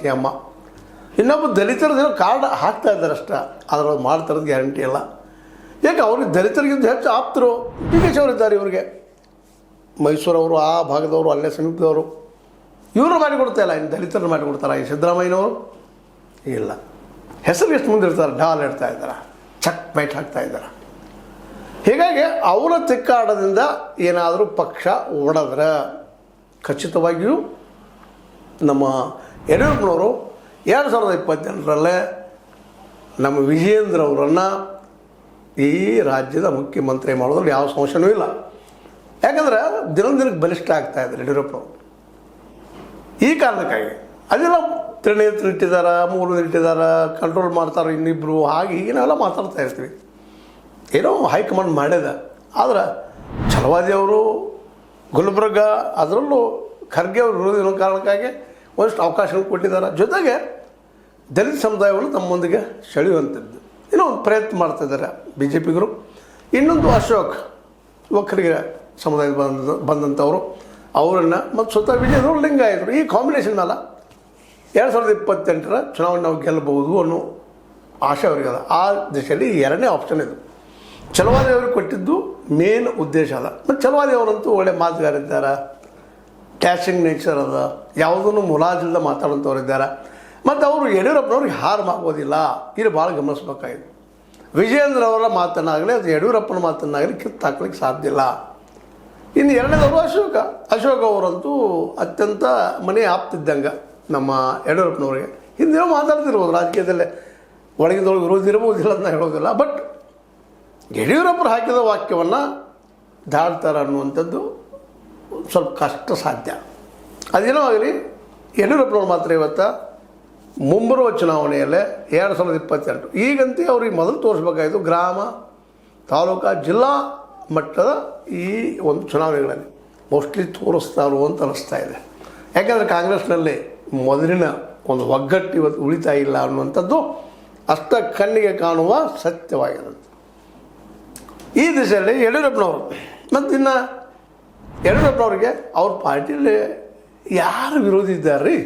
C ಎಮ್ಮ. ಇನ್ನೊಬ್ಬ ದಲಿತರ card ಹಾಕ್ತಾ ಇದ್ದಾರೆ ಅಷ್ಟೇ, ಆದರೆ ಅವ್ರು ಮಾಡ್ತಾರದು ಗ್ಯಾರಂಟಿ ಇಲ್ಲ. ಯಾಕೆ ಅವ್ರಿಗೆ ದಲಿತರಿಗಿಂತ ಹೆಚ್ಚು ಆಪ್ತರು ಡಿ ಕೆ ಶಿ ಅವರಿದ್ದಾರೆ. ಇವ್ರಿಗೆ ಮೈಸೂರವರು, ಆ ಭಾಗದವರು, ಅಲ್ಲೇ ಸಮೀಪದವರು, ಇವರು ಮಾಡಿಕೊಡ್ತಾ ಇಲ್ಲ. ಇನ್ನು ದಲಿತರನ್ನು ಮಾಡಿಕೊಡ್ತಾರೆ ಈ ಸಿದ್ದರಾಮಯ್ಯನವರು ಇಲ್ಲ. ಹೆಸರು ಎಷ್ಟು ಮುಂದೆ ಇರ್ತಾರೆ, ಡಾಲ್ ಇಡ್ತಾ ಇದ್ದಾರೆ, ಚಕ್ ಬೈಟ್ ಹಾಕ್ತಾ ಇದ್ದಾರೆ. ಹೀಗಾಗಿ ಅವರ ತಿಕ್ಕಾಟದಿಂದ ಏನಾದರೂ ಪಕ್ಷ ಒಡೆದ್ರೆ ಖಚಿತವಾಗಿಯೂ ನಮ್ಮ ಯಡಿಯೂರಪ್ಪನವರು 2028ರಲ್ಲೇ ನಮ್ಮ ವಿಜಯೇಂದ್ರ ಅವರನ್ನು ಈ ರಾಜ್ಯದ ಮುಖ್ಯಮಂತ್ರಿ ಮಾಡೋದ್ರಲ್ಲಿ ಯಾವ ಸಂಶಯನೂ ಇಲ್ಲ. ಯಾಕಂದರೆ ದಿನಕ್ಕೆ ಬಲಿಷ್ಠ ಆಗ್ತಾ ಇದ್ದಾರೆ ಯಡಿಯೂರಪ್ಪನವರು. ಈ ಕಾರಣಕ್ಕಾಗಿ ಅದೆಲ್ಲ ತ್ರಿನೇತ್ರ ಇಟ್ಟಿದ್ದಾರೆ, ಮೂರು ಇಟ್ಟಿದ್ದಾರೆ, ಕಂಟ್ರೋಲ್ ಮಾಡ್ತಾರೆ ಇನ್ನಿಬ್ಬರು, ಹಾಗೆ ಈಗ ನಾವೆಲ್ಲ ಮಾತಾಡ್ತಾ ಇರ್ತೀವಿ. ಏನೋ ಹೈಕಮಾಂಡ್ ಮಾಡ್ಯದ. ಆದರೆ ಛಲವಾದಿಯವರು ಗುಲ್ಬರ್ಗ, ಅದರಲ್ಲೂ ಖರ್ಗೆ ಅವರು ವಿರೋಧಿ ಅನ್ನೋ ಕಾರಣಕ್ಕಾಗಿ ಒಂದಷ್ಟು ಅವಕಾಶಗಳು ಕೊಟ್ಟಿದ್ದಾರೆ. ಜೊತೆಗೆ ದಲಿತ ಸಮುದಾಯವನ್ನು ತಮ್ಮೊಂದಿಗೆ ಸೆಳೆಯುವಂಥದ್ದು ಏನೋ ಒಂದು ಪ್ರಯತ್ನ ಮಾಡ್ತಾಯಿದ್ದಾರೆ ಬಿ ಜೆ ಪಿಗರು. ಇನ್ನೊಂದು ಅಶೋಕ್, ಒಕ್ಕಲಿಗ ಸಮುದಾಯದ ಬಂದಂಥವರು, ಅವರನ್ನು ಮತ್ತು ಸ್ವತಃ ವಿಜಯದವರು ಲಿಂಗಾಯತರು, ಈ ಕಾಂಬಿನೇಷನ್ ಮೇಲೆ 2028ರ ಚುನಾವಣೆ ನಾವು ಗೆಲ್ಲಬಹುದು ಅನ್ನೋ ಆಶೆ ಅವರಿಗದ. ಆ ದಿಶೆಯಲ್ಲಿ ಎರಡನೇ ಆಪ್ಷನ್ ಇದು. ಛಲವಾದಿ ಅವ್ರಿಗೆ ಕೊಟ್ಟಿದ್ದು ಮೇನ್ ಉದ್ದೇಶ ಅದ. ಮತ್ತು ಛಲವಾದಿ ಅವರಂತೂ ಒಳ್ಳೆ ಮಾತುಗಾರಿದ್ದಾರೆ, ಕ್ಯಾಶಿಂಗ್ ನೇಚರ್ ಅದ, ಯಾವುದನ್ನು ಮುಲಾಜಿಲ್ದ ಮಾತಾಡೋಂಥವ್ರಿದ್ದಾರೆ. ಮತ್ತು ಅವರು ಯಡಿಯೂರಪ್ಪನವ್ರಿಗೆ ಹಾರು ಆಗೋದಿಲ್ಲ. ಇದು ಭಾಳ ಗಮನಿಸ್ಬೇಕಾಗಿದೆ. ವಿಜಯೇಂದ್ರ ಅವರ ಮಾತನ್ನಾಗಲಿ ಅದು ಯಡಿಯೂರಪ್ಪನ ಮಾತನ್ನಾಗಲಿ ಕಿತ್ತಾಕ್ಲಿಕ್ಕೆ ಸಾಧ್ಯ ಇಲ್ಲ. ಇನ್ನು ಎರಡನೇದವರು ಅಶೋಕ್ ಅವರಂತೂ ಅತ್ಯಂತ ಮನೆ ಆಪ್ತಿದ್ದಂಗೆ ನಮ್ಮ ಯಡಿಯೂರಪ್ಪನವ್ರಿಗೆ. ಹಿಂದೇನೋ ಮಾತಾಡ್ತಿರ್ಬೋದು ರಾಜಕೀಯದಲ್ಲೇ, ಒಳಗಿಂದೊಳಗೆ ವಿರೋಧಿ ಇರ್ಬೋದಿಲ್ಲ ಅಂತ ಹೇಳೋದಿಲ್ಲ. ಬಟ್ ಯಡಿಯೂರಪ್ಪರು ಹಾಕಿದ ವಾಕ್ಯವನ್ನು ದಾಡ್ತಾರೆ ಅನ್ನುವಂಥದ್ದು ಸ್ವಲ್ಪ ಕಷ್ಟ ಸಾಧ್ಯ. ಅದೇನೋ ಆಗಲಿ, ಯಡಿಯೂರಪ್ಪನವ್ರು ಮಾತ್ರ ಇವತ್ತು ಮುಂಬರುವ ಚುನಾವಣೆಯಲ್ಲೇ 2028 ಈಗಂತೂ ಅವ್ರಿಗೆ ಮೊದಲು ತೋರಿಸ್ಬೇಕಾಯಿತು ಗ್ರಾಮ, ತಾಲೂಕಾ, ಜಿಲ್ಲಾ ಮಟ್ಟದ ಈ ಒಂದು ಚುನಾವಣೆಗಳಲ್ಲಿ ಮೋಸ್ಟ್ಲಿ ತೋರಿಸ್ತಾರೋ ಅಂತ ಅನ್ನಿಸ್ತಾ ಇದೆ. ಯಾಕಂದರೆ ಕಾಂಗ್ರೆಸ್ನಲ್ಲಿ ಮೊದಲಿನ ಒಂದು ಒಗ್ಗಟ್ಟು ಇವತ್ತು ಉಳಿತಾ ಇಲ್ಲ ಅನ್ನುವಂಥದ್ದು ಅಷ್ಟ ಕಣ್ಣಿಗೆ ಕಾಣುವ ಸತ್ಯವಾಗಿರುತ್ತೆ. ಈ ದಿಶೆಯಲ್ಲಿ ಯಡಿಯೂರಪ್ಪನವರು ಮತ್ತು ಇನ್ನು ಯಡಿಯೂರಪ್ಪನವ್ರಿಗೆ ಅವ್ರ ಪಾರ್ಟಿಯಲ್ಲಿ ಯಾರು ವಿರೋಧಿ ಇದ್ದಾರೆ ರೀ?